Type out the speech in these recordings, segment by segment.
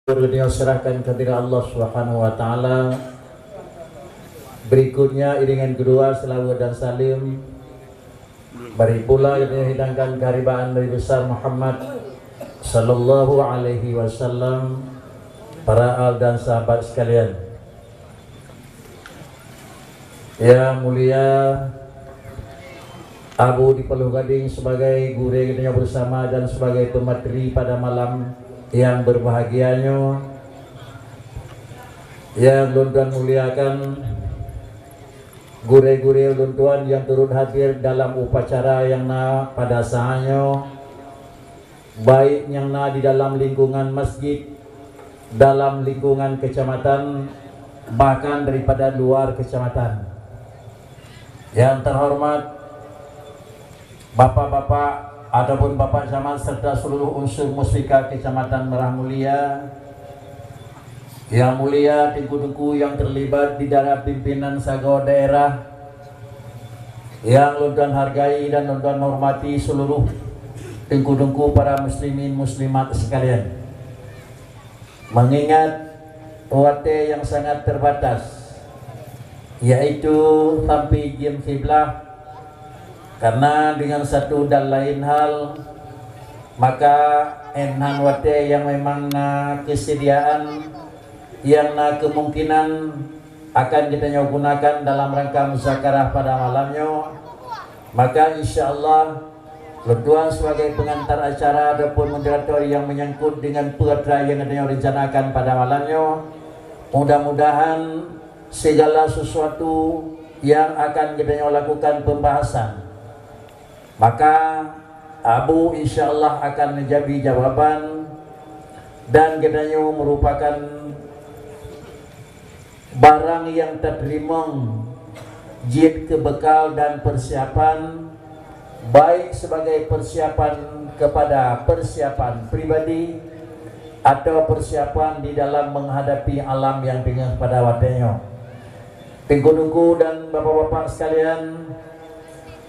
Beliau serahkan kehadirat Allah Subhanahu wa taala. Berikutnya iringan kedua selawat dan salim. Mari pula kita hidangkan keharibaan Nabi besar Muhammad sallallahu alaihi wasallam, para al dan sahabat sekalian. Yang mulia Abu di Paluh Gading sebagai guru kita bersama dan sebagai pemateri pada malam yang berbahagianya, yang luntuan muliakan gure-gure luntuan yang turut hadir dalam upacara yang pada saatnya, baik yang di dalam lingkungan masjid, dalam lingkungan kecamatan, bahkan daripada luar kecamatan. Yang terhormat bapak-bapak ataupun Bapak Camat serta seluruh unsur muspika Kecamatan Merah Mulia, yang mulia tengku-tengku yang terlibat di dalam pimpinan sago daerah, yang luntuan hargai dan luntuan hormati seluruh tengku-tengku para muslimin muslimat sekalian. Mengingat waktu yang sangat terbatas, yaitu sampai jam 11, karena dengan satu dan lain hal, maka enhan wate yang memang kesediaan yang kemungkinan akan kita gunakan dalam rangka musyawarah pada malamnya, maka insyaallah luntuan sebagai pengantar acara ataupun moderator yang menyangkut dengan perkara yang kita rencanakan pada malamnya, mudah-mudahan segala sesuatu yang akan kita lakukan pembahasan, maka Abu insyaallah akan menjadi jawaban, dan katanya merupakan barang yang terterima jid kebekal dan persiapan, baik sebagai persiapan kepada persiapan pribadi atau persiapan di dalam menghadapi alam yang dengan pada waktunya. Tengku-tengku dan bapak-bapak sekalian,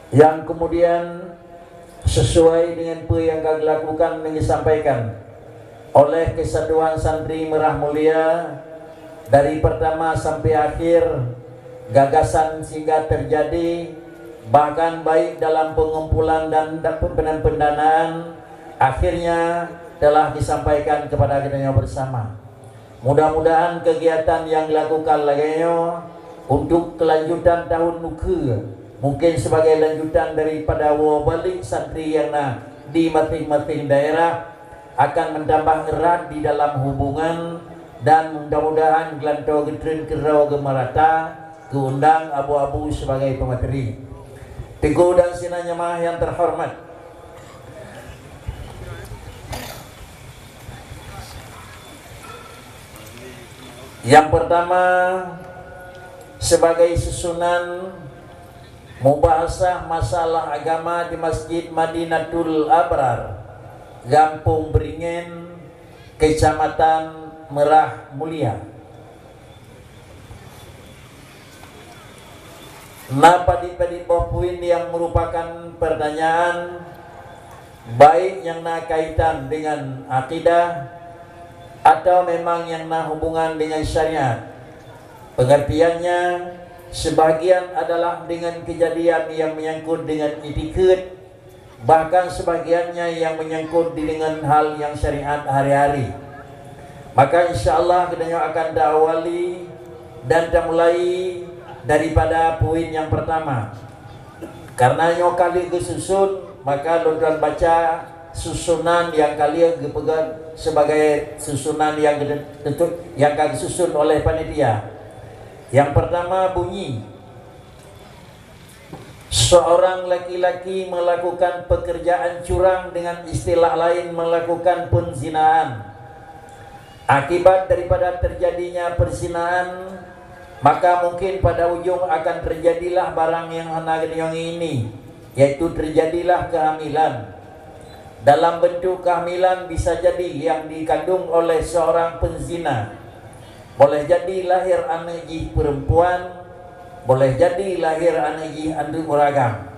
yang kemudian sesuai dengan apa yang kami lakukan dan disampaikan oleh Kesatuan Santri Merah Mulia dari pertama sampai akhir, gagasan sehingga terjadi, bahkan baik dalam pengumpulan dan pendanaan, akhirnya telah disampaikan kepada kita bersama. Mudah-mudahan kegiatan yang dilakukan lainnya untuk kelanjutan tahun nuke, mungkin sebagai lanjutan daripada balik santri yang di masing-masing daerah, akan menambah erat di dalam hubungan, dan mudah-mudahan gelantau getren kerau gemerata keundang abu-abu sebagai pemateri. Teguh dan sinanya mah yang terhormat, yang pertama sebagai susunan mubahasah masalah agama di Masjid Madinatul Abrar, Gampung Beringin, Kecamatan Merah Mulia. Napa di bawah poin yang merupakan pertanyaan, baik yang kaitan dengan akidah atau memang yang hubungan dengan syariat. Pengertiannya, sebagian adalah dengan kejadian yang menyangkut dengan etiket, bahkan sebagiannya yang menyangkut dengan hal yang syariat hari-hari. Maka insyaallah kita akan awali dan mulai daripada poin yang pertama. Karena kali kesusun, maka luntuan baca susunan yang kalian dipegang sebagai susunan yang tentu yang akan disusun oleh panitia. Yang pertama bunyi, seorang laki-laki melakukan pekerjaan curang, dengan istilah lain melakukan penzinaan. Akibat daripada terjadinya perzinahan, maka mungkin pada ujung akan terjadilah barang yang ini, yaitu terjadilah kehamilan. Dalam bentuk kehamilan bisa jadi yang dikandung oleh seorang penzina, boleh jadi lahir anak perempuan, boleh jadi lahir anak andung uragam.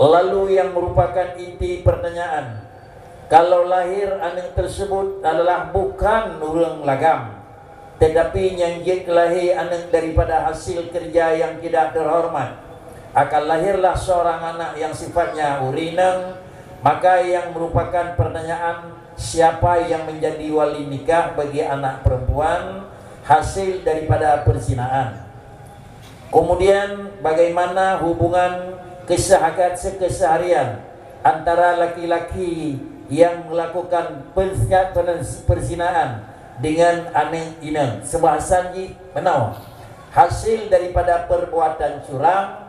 Lalu yang merupakan inti pertanyaan, kalau lahir anak tersebut adalah bukan orang lagam, tetapi yang dia lahir anak daripada hasil kerja yang tidak terhormat, akan lahirlah seorang anak yang sifatnya urinang, maka yang merupakan pertanyaan siapa yang menjadi wali nikah bagi anak perempuan hasil daripada perzinaan. Kemudian bagaimana hubungan keseharian antara laki-laki yang melakukan perzinaan dengan anak ina. Sebahasan ji menau hasil daripada perbuatan curang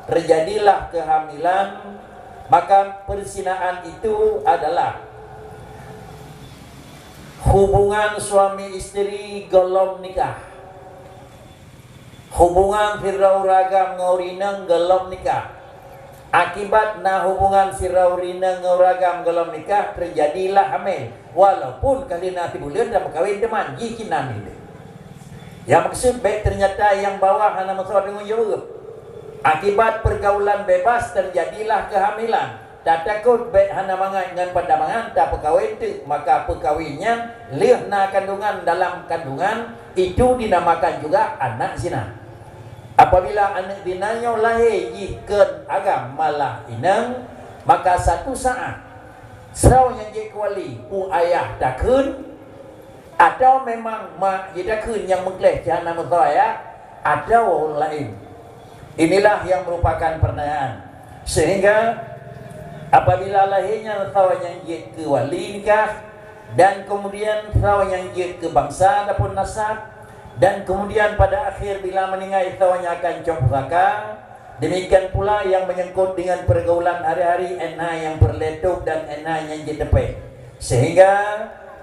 terjadilah kehamilan, maka perzinaan itu adalah hubungan suami istri golong nikah, hubungan firrauragam ngaurinang golong nikah. Akibat na hubungan siraurina nguragam golong nikah terjadilah hamil, walaupun kali nanti bulan dah berkahwin teman jikinan ini. Yang maksud baik ternyata yang bawah hana masalah dengan jawab. Akibat pergaulan bebas terjadilah kehamilan. Tak takut baik hana mangat dengan pandangan tak perkahwin tu, maka perkahwinnya leh na kandungan dalam kandungan itu dinamakan juga anak zina. Apabila anak dinanya lahir jikan agam malah inang, maka satu saat serau yang jadi kuali ayah dakun, atau memang mak jadi dakun yang mengkleh jana mutaya, atau orang lain. Inilah yang merupakan pertanyaan. Sehingga apabila lahirnya serau yang jadi ke wali nikah, dan kemudian serau yang jadi ke bangsa ataupun nasab, dan kemudian pada akhir bila meninggal tawanya akan copzaka. Demikian pula yang menyangkut dengan pergaulan hari-hari, enha yang berletup dan enha yang jetepek. Sehingga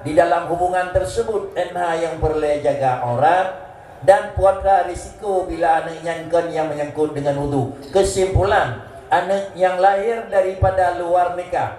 di dalam hubungan tersebut enha yang boleh jaga aurat dan puasa risiko bila anak yang menyangkut dengan wudu. Kesimpulan, anak yang lahir daripada luar nikah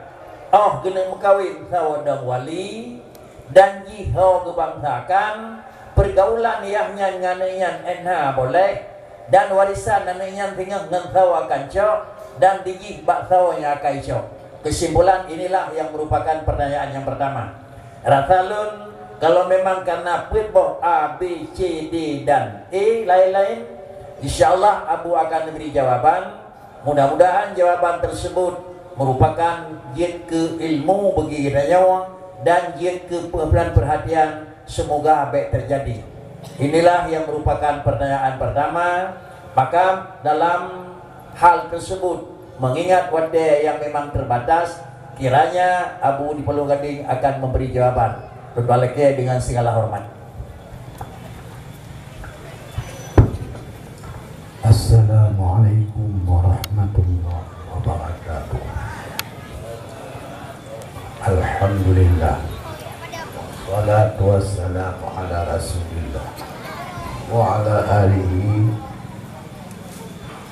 kena mengkawin sawadang wali dan jihau kebangsakan. Pergaulan iahnya nganenyan enha boleh, dan warisan nanenyan tinggal dengan sawa kancok dan digih bak sawanya kaicok. Kesimpulan inilah yang merupakan pertanyaan yang pertama. Rasalun kalau memang karena pitboh A, B, C, D dan E lain-lain, insyaallah Abu akan memberi jawaban. Mudah-mudahan jawaban tersebut merupakan jin ke ilmu bagi kita nyawa dan jin ke perhatian. Semoga baik terjadi. Inilah yang merupakan pertanyaan pertama. Maka dalam hal tersebut, mengingat waktu yang memang terbatas, kiranya Abu di Pulau Gading akan memberi jawaban. Berbaliknya dengan segala hormat. Assalamualaikum warahmatullahi wabarakatuh. Alhamdulillah, salatu wassalamu ala rasulillah wa ala alihi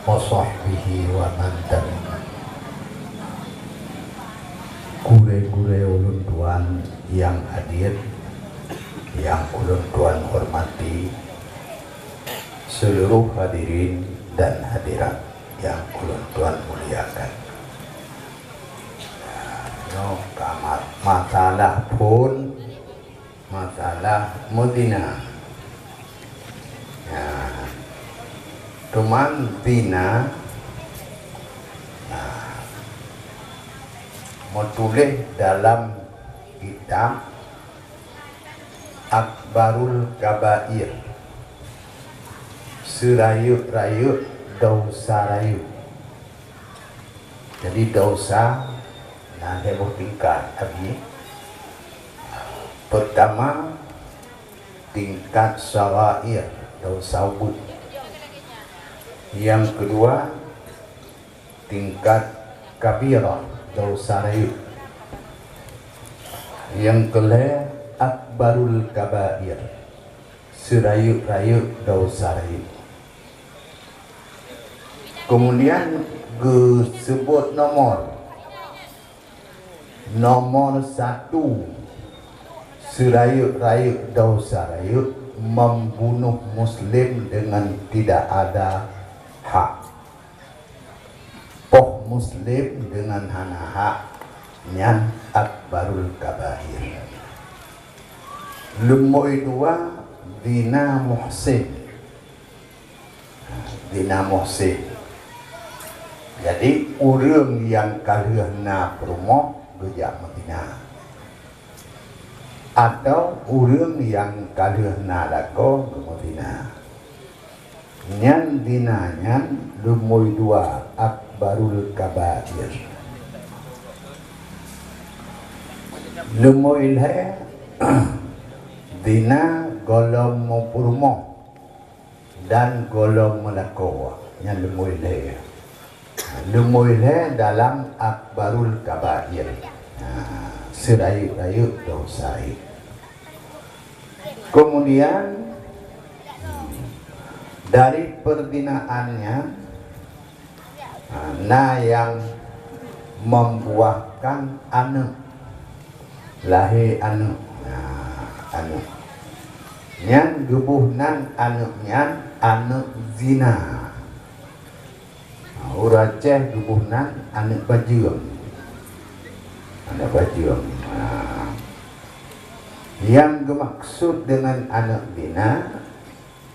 wa sahbihi wa man tabi'ah. Gure-gure ulun tuan yang hadir, yang ulun tuan hormati, seluruh hadirin dan hadirat yang ulun tuan muliakan. Masalah pun masalah Medina. Ya, cuman Tina menulis dalam kitab Akbarul Kabair, serayut-rayut dosa rayut. Jadi dosa nah heboh tingkat lagi. Pertama, tingkat sawair, dosa ubud. Yang kedua, tingkat kabirah, dosa rayut. Yang kelima, akbarul kabair, serayut-rayut dosa rayut. Kemudian disebut nomor satu, serayut-rayut dosa rayut, membunuh muslim dengan tidak ada hak. Poh muslim dengan hana hak nyan akbarul kabair. Lumoi dua dina muhsin. Dina muhsin. Jadi orang yang kalihna perumoh gejak Madinah, atau orang yang kalihna lako ke Madinah. Nyan dinanya lumoi dua akbarul kabair. Lumoi le dina golong mupurmo dan golong melako. Nyan lumoi le. Lumoi le dalam akbarul kabair. Serayu-rayu dosa. Kemudian dari perdinaannya, nah yang membuahkan anak, lahir anak, anak. Yang gebuhnan anaknya anak zina. Uraceh gebuhnan anak bajum. Anak bajum. Yang bermaksud dengan anak zina,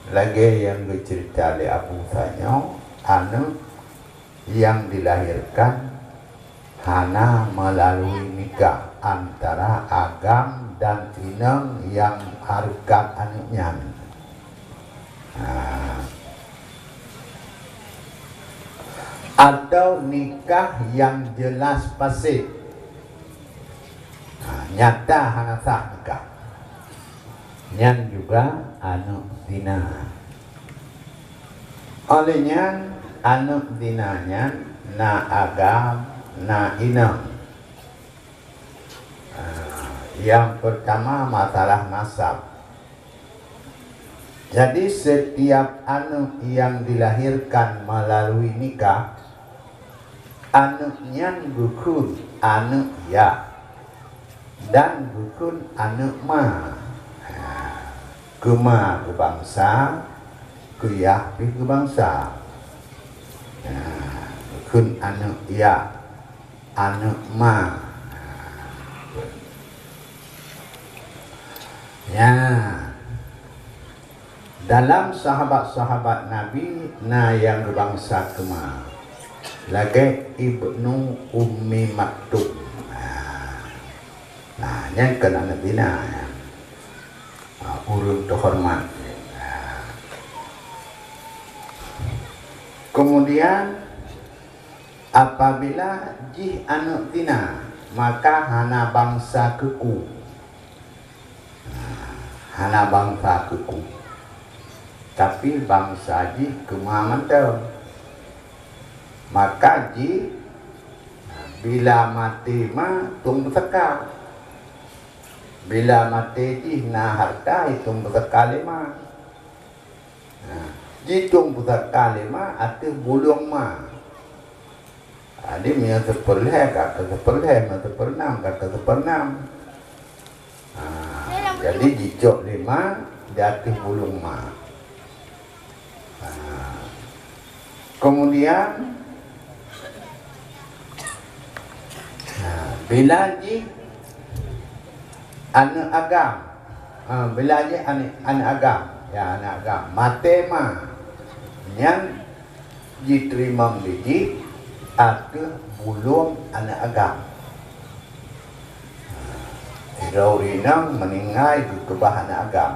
lagi yang bercerita oleh Abu Thanyo, anak yang dilahirkan hana melalui nikah antara agam dan inang yang harkat anaknya. Atau nikah yang jelas pasti, nyata hana sah nikah. Yang juga anak zina. Olehnya anak zinanya na agam, na inang. Yang pertama masalah nasab. Jadi setiap anak yang dilahirkan melalui nikah, anaknya bukan anak ya dan bukan anak ma. Kema ke bangsa, kuyah ke bangsa. Bukan anak ya, anak ma. Ya, dalam sahabat-sahabat Nabi, nah yang berbangsa kema, lagi Ibnu Ummi Maktum. Nah, yang kena anak zina. Urung terhormat. Kemudian apabila jih anak zina, maka hana bangsa keku. Hana bangsa keku. Tapi bangsa jih kemahaman tahu. Maka jih bila mati mah tung bersekal. Bila mati jihna harta hitung besar lima. Hitung besar lima atau bulung ma. Ada yang seperleh, kata seperleh, seperenam, kata seperenam. Jadi jicok lima, jatuh bulung ma. Kemudian bila jih anak agam, bila je anak agam, ya anak agam, mate ma, yang diterima biji atau bulung anak agam. Rinang meninggal di kebah anak agam.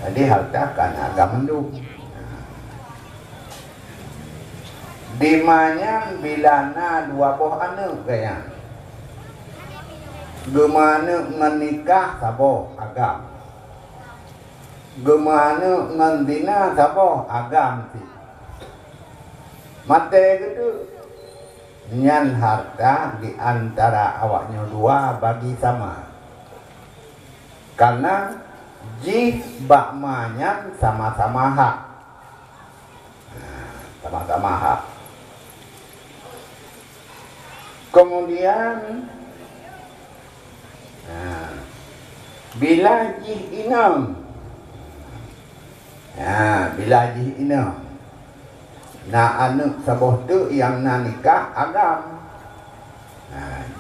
Jadi harta anak agam menduk. Dimanya bila na dua buah anak kaya. Gemana menikah sabo agam. Gemana mendina sabo agam si. Mate gitu. Nyan harta di antara awaknya dua bagi sama. Karena jih bakmanya sama-sama hak. Sama-sama hak. Kemudian bila jih inam, bila jih inam, na anak saboh tu yang na nikah agam,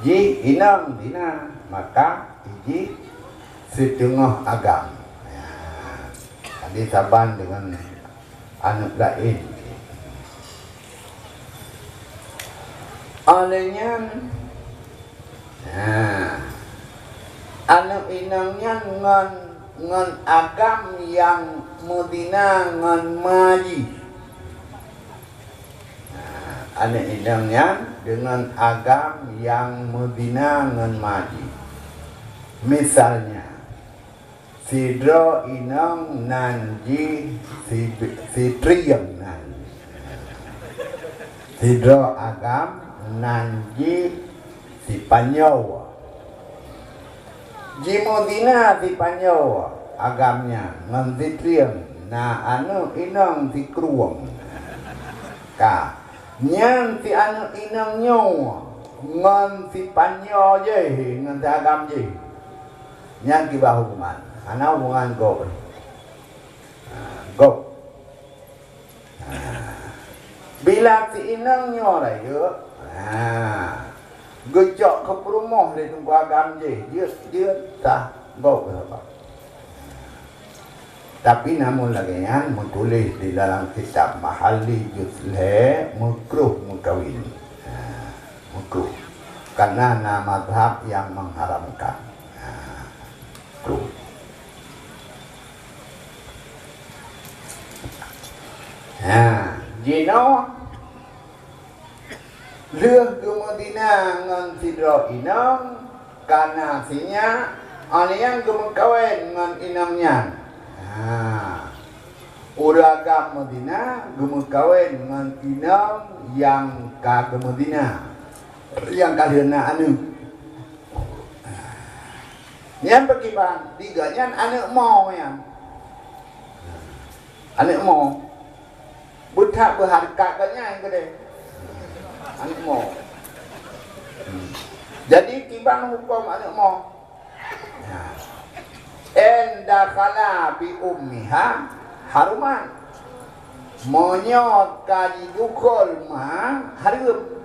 Ji inang dina maka iji setengah agam. Tadi saban dengan anak lain. Olehnya anak inangnya ngan agam yang mudina ngan maji. Anak inangnya dengan agam yang mudina ngan maji. Misalnya sidro inang nanji si triyam nanji. Sidro agam nanji si panyawa. Jimodina si panyawa agamnya ngan si triyam. Na anu inang si kruang. Ka nyan si anu inang nyawa ngan si panyawa je ngan si agam je. Nyan kibah hubungan. Ana hubungan go. Go. Bila si inang nyawa ya. Gejak ke perumah dia tunggu agam je. Dia tak go apa. Tapi namun lagi yang menulis di dalam kitab Mahalli Juzle mukruh mukawin. Mukruh. Karena nama mazhab yang mengharamkan. Jino leuh ke Madinah ngan sidro inang karena sinya aliang ke mengkawin ngan inangnya. Uragam Madinah ke mengkawin ngan inang yang ka ke Madinah. Yang kalian anu yang bagaimana? Tiganya anak mau yang anak mau buta berharga kanya yang gede anak mau. Jadi kibang hukum anak mau. Endakala bi ummiha haruman monyot kaji dukul ma harum.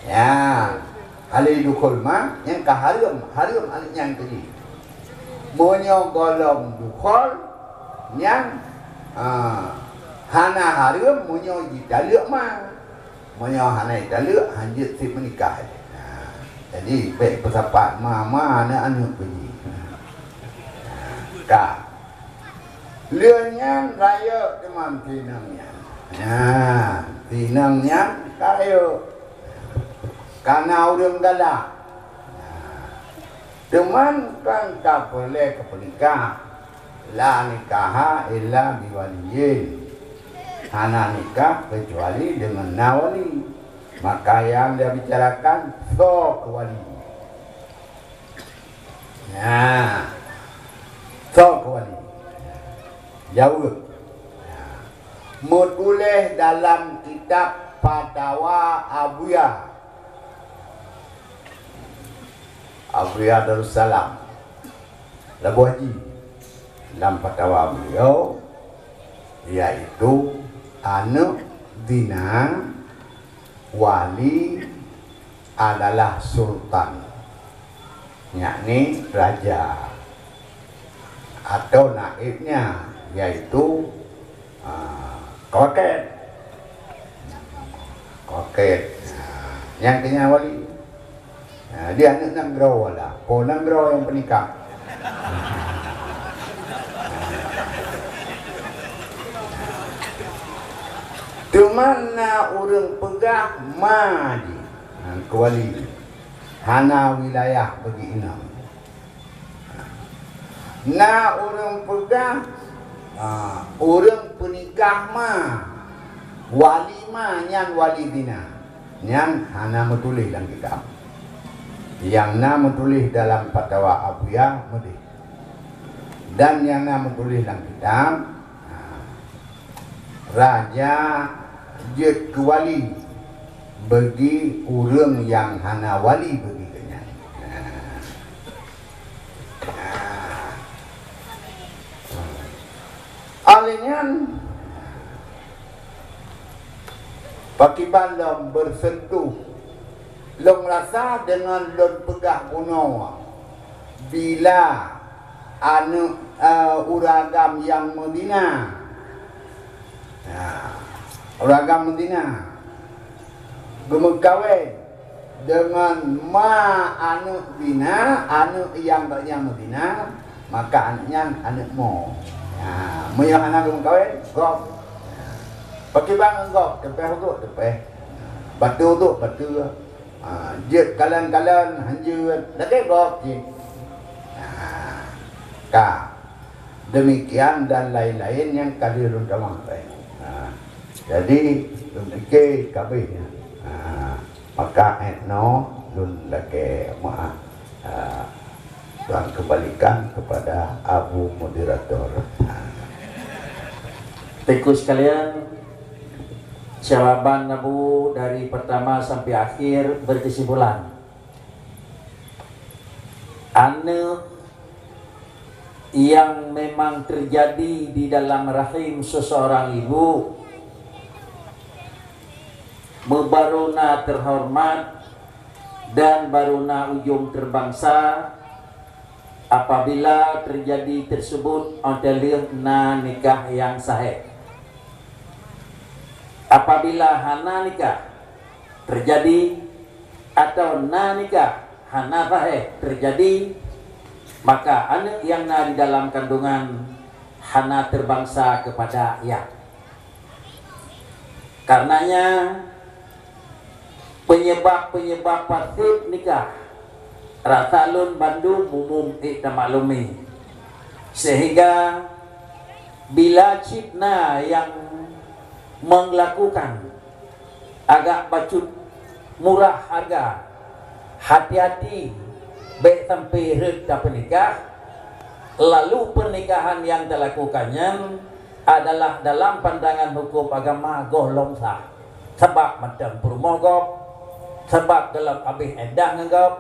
Ya Ali dukul ma yang kaharum anak yang tadi. Monyo golong dukul yang hana harum monyo daluk ma. Monyo hana daluk hanjut si menikah. Jadi baik pesapat mama anak anu pergi. Ka. Leunyan raya teman tinangnya. Tinangnya kayo karena orang galak. Teman kan tak boleh ke penikah. La nikaha illa biwaliyin. Hana nikah kecuali dengan nawali. Maka yang dia bicarakan sok wali. Sok wali. Jauh. Menulis dalam kitab Fatawa Abuya. Abuya Darussalam Labu Haji dalam fatwa beliau yaitu anak dina wali adalah sultan, yakni raja, atau naibnya yaitu koket. Yang punya wali dia anak Nanggro lah. Nanggro yang penikah. Dimana orang pegah maji kuali hana wilayah bagi inam. Na orang pegah orang penikah wali nyan wali dina nyan hana metulis dalam kitab. Yang nama tulis dalam fatwa Abuya Mudi dan yang nama tulis dalam kitab Raja Jet Wali bagi orang yang hana wali bagi kenyang. Alihnya Pakiban lom bersentuh. Lom rasa dengan lom pegah puno. Bila anu uragam yang Medina. Uragam Medina. Gemekawin dengan anu bina, anu yang Medina, maka anaknya anak mo. Yang anak gemekawin, gop. Pakai bang engkau, tepeh tu, tepeh. Batu tu, batu. Jet kalan-kalan, hanjur. Nanti gok, jet. Demikian dan lain-lain yang kali run kamang. Jadi, demikian kabihnya. Maka etno, lun laki maaf. Tuhan kembalikan kepada Abu Moderator. Tikus sekalian, jawaban Abu dari pertama sampai akhir berkesimpulan. Anu yang memang terjadi di dalam rahim seseorang ibu, baruna terhormat dan baruna ujung terbangsa, apabila terjadi tersebut adalah nikah yang sahih. Apabila hana nikah terjadi atau na nikah hana sahih terjadi, maka anak yang di dalam kandungan hana terbangsa kepada ayah. Karenanya penyebab fasid nikah rasalun bandung umum kita maklumi, sehingga bila cipna yang melakukan agak bacut murah harga, hati-hati baik sampai reda pernikah, lalu pernikahan yang dilakukannya adalah dalam pandangan hukum agama golong sah, sebab macam permogop, sebab dalam habis edah ngagap,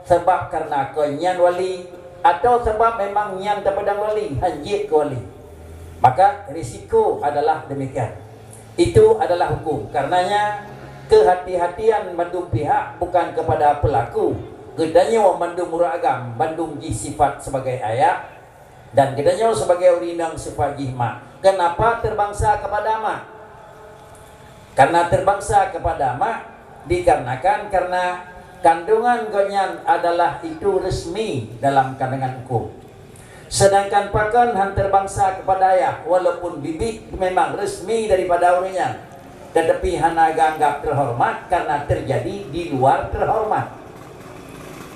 sebab karena kenyan wali, atau sebab memang nyan daripada wali, hanjit ke wali, maka risiko adalah demikian. Itu adalah hukum. Karenanya kehati-hatian mandung pihak bukan kepada pelaku. Kedanya mandung muragam, mandung sifat sebagai ayah, dan kedanya sebagai urinang sifat jihma. Kenapa terbangsa kepada mak? Karena terbangsa kepada mak dikarenakan karena kandungan gonyan adalah itu resmi dalam kandungan hukum. Sedangkan pakan hantar bangsa kepada ayah, walaupun bibit memang resmi daripada orangnya, tetapi hana anggap terhormat karena terjadi di luar terhormat.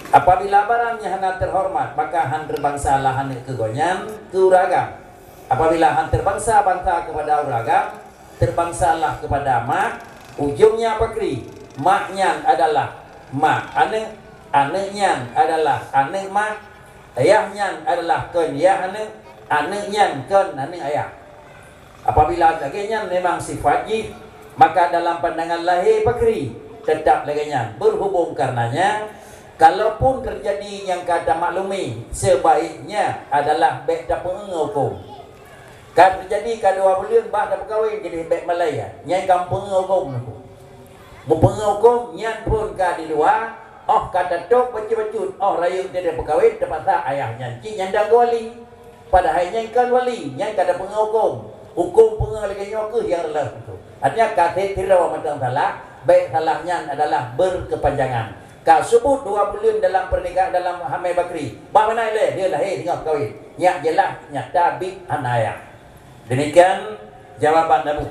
Apabila barangnya hana terhormat, maka hantar bangsa lah hana kegonyan ke uragam. Apabila hantar bangsa kepada uragam, terbangsalah kepada mak. Ujungnya apa kri? Maknya adalah mak anak, anaknya adalah anak mak, ayahnya adalah ken ya anak, anaknya ken anak ayah. Apabila dagingnya memang sifat jih, maka dalam pandangan lahir pakri tetap dagingnya berhubung karenanya. Kalaupun terjadi yang kata maklumi, sebaiknya adalah baik tak penghukum. Kan terjadi kedua bulan bah dah berkahwin jadi baik Malaya, nyai kampung penghukum. Penghukum nyan pun ka di luar. Oh kata tok baca-bacut, oh rayu dia dah berkahwin terpaksa ayahnya cik nyanda wali. Padahal nyai kan wali, nyai kada penghukum. Hukum pengelaganya ke yang lelah itu. Artinya kata tirawa macam salah, baik salahnya adalah berkepanjangan. Kau sebut 2 bulan dalam pernikahan dalam hamil bakri, bagaimana dia lahir tengah kahwin, nyak jelas nyata bik anaya. Demikian jawaban Abu.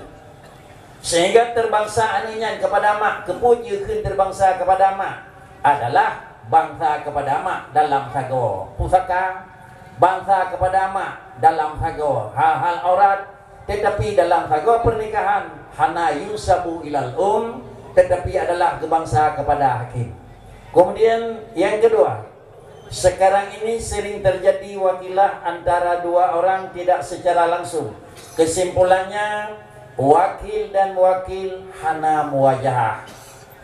Sehingga terbangsa aninya kepada mak, kepunyukan terbangsa kepada mak adalah bangsa kepada mak dalam sago pusaka, bangsa kepada mak dalam sago hal-hal aurat, tetapi dalam sago pernikahan hana yusabu ilal tetapi adalah kebangsa kepada hakim. Kemudian yang kedua, sekarang ini sering terjadi wakilah antara 2 orang tidak secara langsung. Kesimpulannya wakil dan wakil hana muwajahah,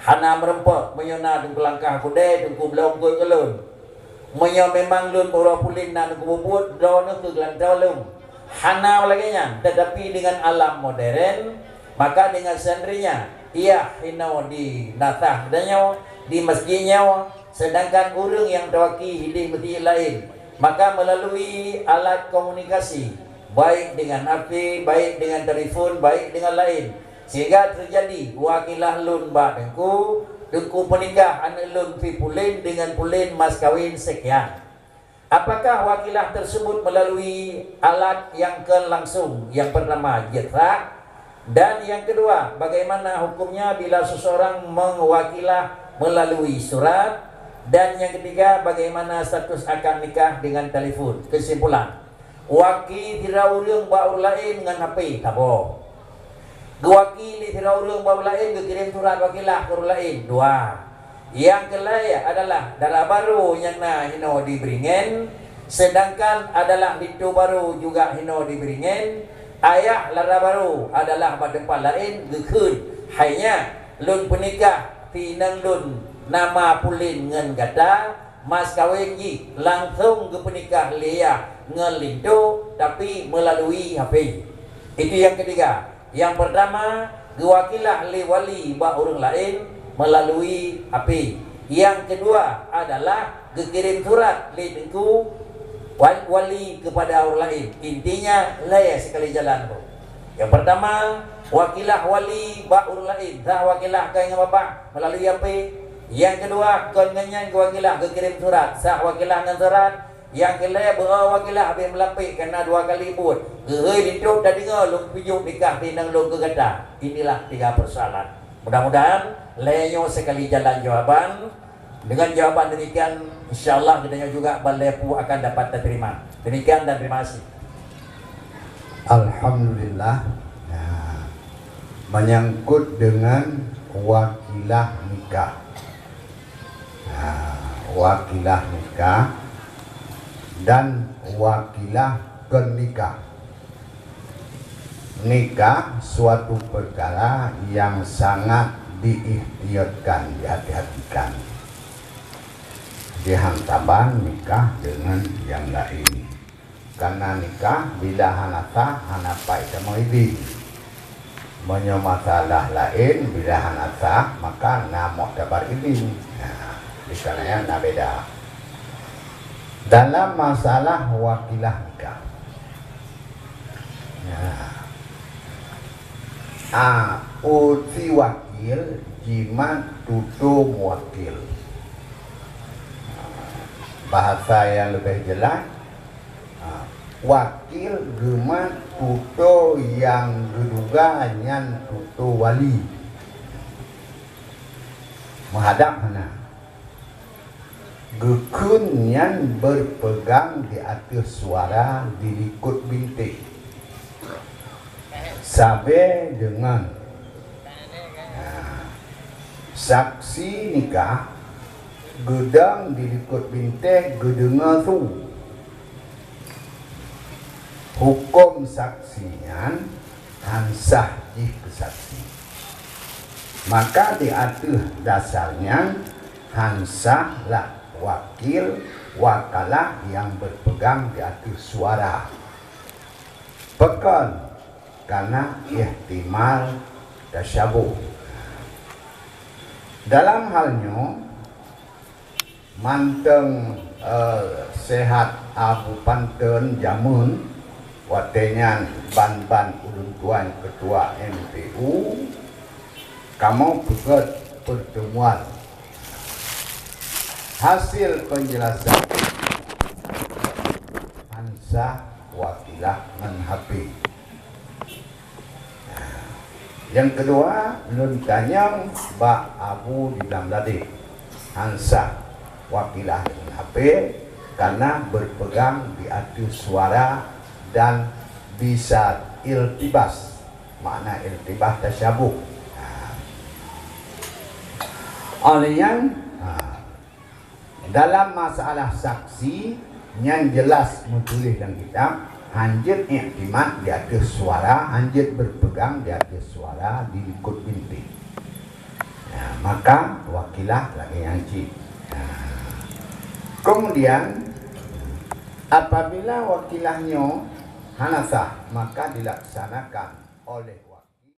hana merempot menyona dengku langkah kudai dengku belum koi kelun menyo memang lun pura pulin na dengku bubut dono ke gelantau lum hana laginya. Tetapi dengan alam modern, maka dengan sendirinya ia hino di natah danyo di masjidnya, sedangkan orang yang tawaki di masjid lain, maka melalui alat komunikasi baik dengan HP, baik dengan telefon, baik dengan lain, sehingga terjadi wakilah lun ba dengku penikah anak lun fi pulin dengan pulin mas kawin sekian. Apakah wakilah tersebut melalui alat yang langsung? Yang pertama jitra, dan yang kedua bagaimana hukumnya bila seseorang mewakilah melalui surat, dan yang ketiga bagaimana status akad nikah dengan telefon. Kesimpulan, wakil tidak urang baur lain dengan HP tak boh. Wakil tidak urang baur lain kirim surat wakilah ke orang lain. Dua. Yang kelaya adalah darah baru yang hino diberingen, sedangkan adalah itu baru juga hino diberingen. Ayah lara baru adalah badempat lain gekun hanya lun penikah pinang lun nama pulin ngen gata mas kawin ji langsung ke penikah lia ngelindu tapi melalui HP. Itu yang ketiga. Yang pertama gewakilah li wali ba orang lain melalui HP. Yang kedua adalah gekirim surat li dengku wali kepada orang lain. Intinya laya sekali jalan tu. Yang pertama wakilah wali ba orang lain, dah wakilah kau dengan bapa melalui HP. Yang kedua kau dengan wakilah kirim surat, sah wakilah dengan surat. Yang kelaya wakilah habis melapik kena 2 kali buat. Gehoi hidup dah dengar lu pijuk nikah pinang lu ke gata. Inilah 3 persoalan. Mudah-mudahan layanyo sekali jalan jawaban. Dengan jawaban demikian, insyaAllah kita juga Balepu akan dapat diterima. Demikian dan terima kasih. Alhamdulillah. Nah, menyangkut dengan wakilah nikah. Nah, wakilah nikah dan wakilah kenikah. Nikah suatu perkara yang sangat diikhtiarkan, dihati-hatikan. Dihantaban nikah dengan yang lain. Karena nikah bila hanapai sama ini. Menyo masalah lain bila hanata maka namok dapat ini. Nah, dikananya nak beda. Dalam masalah wakilah nikah. Uti wakil jimat tutu wakil. Bahasa yang lebih jelas, wakil gemat tutu yang geduga nyan tutu wali. Menghadap mana? Gekun yang berpegang di atas suara diikut bintik sampai dengan saksi nikah gedang diikut bintik gedengar tu hukum saksian hansah di kesaksi, maka di atas dasarnya hansah lah wakil wakalah yang berpegang di atas suara pekan karena ihtimal tasyabuh. Dalam halnya manteng sehat Abu Panten Jamun watenya ban-ban ulun tuan ketua MPU kamu buat pertemuan hasil penjelasan hansah wakilah menhapi. Yang kedua lun tanyang ba Abu di dalam tadi hansah wakilah dengan HP karena berpegang di atas suara dan bisa iltibas, makna iltibas tasyabuh. Oleh yang dalam masalah saksi yang jelas menulis dalam kitab hanjit iktimat di atas suara, hanjit berpegang di atas suara diikut bintik. Maka wakilah lagi yang cik. Kemudian apabila wakilahnya hanasah maka dilaksanakan oleh